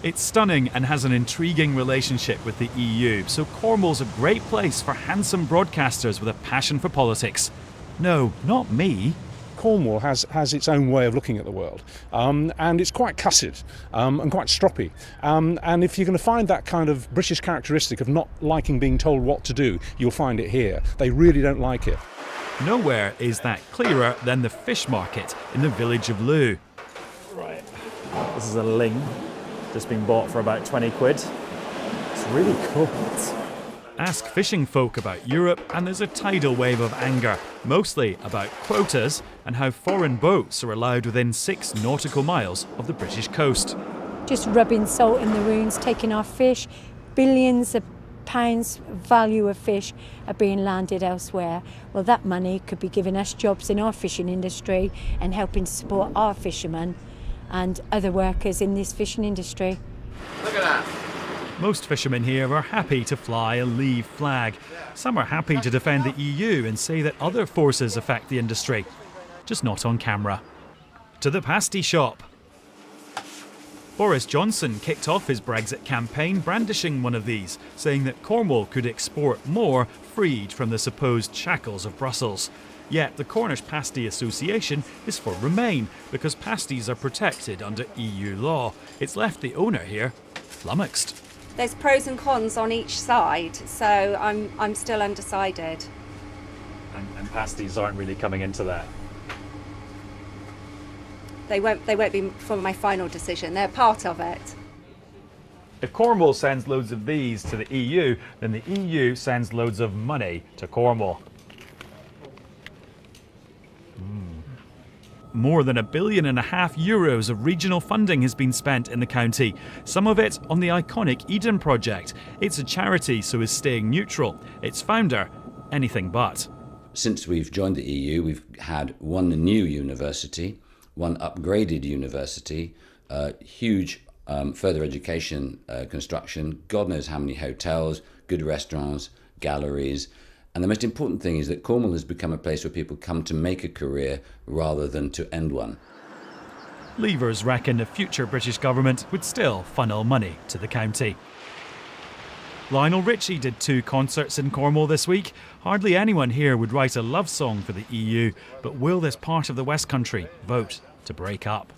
It's stunning and has an intriguing relationship with the EU, so Cornwall's a great place for handsome broadcasters with a passion for politics. No, not me. Cornwall has its own way of looking at the world, and it's quite cussed and quite stroppy. And if you're going to find that kind of British characteristic of not liking being told what to do, you'll find it here. They really don't like it. Nowhere is that clearer than the fish market in the village of Loo. Right, this is a ling, just been bought for about 20 quid. It's really cool. Ask fishing folk about Europe and there's a tidal wave of anger, mostly about quotas and how foreign boats are allowed within 6 nautical miles of the British coast. Just rubbing salt in the wounds, taking our fish, billions of pounds value of fish are being landed elsewhere. Well, that money could be giving us jobs in our fishing industry and helping to support our fishermen and other workers in this fishing industry. Look at that. Most fishermen here are happy to fly a Leave flag. Some are happy to defend the EU and say that other forces affect the industry, just not on camera. To the pasty shop. Boris Johnson kicked off his Brexit campaign brandishing one of these, saying that Cornwall could export more freed from the supposed shackles of Brussels. Yet the Cornish Pasty Association is for Remain because pasties are protected under EU law. It's left the owner here flummoxed. There's pros and cons on each side, so I'm still undecided. And pasties aren't really coming into that. They won't be for my final decision. They're part of it. If Cornwall sends loads of these to the EU, then the EU sends loads of money to Cornwall. More than €1.5 billion of regional funding has been spent in the county, some of it on the iconic Eden project. It's a charity, so is staying neutral. Its founder, anything but. Since we've joined the EU, we've had one new university, one upgraded university, huge further education construction, God knows how many hotels, good restaurants, galleries. And the most important thing is that Cornwall has become a place where people come to make a career rather than to end one. Leavers reckon a future British government would still funnel money to the county. Lionel Richie did 2 concerts in Cornwall this week. Hardly anyone here would write a love song for the EU, but will this part of the West Country vote to break up?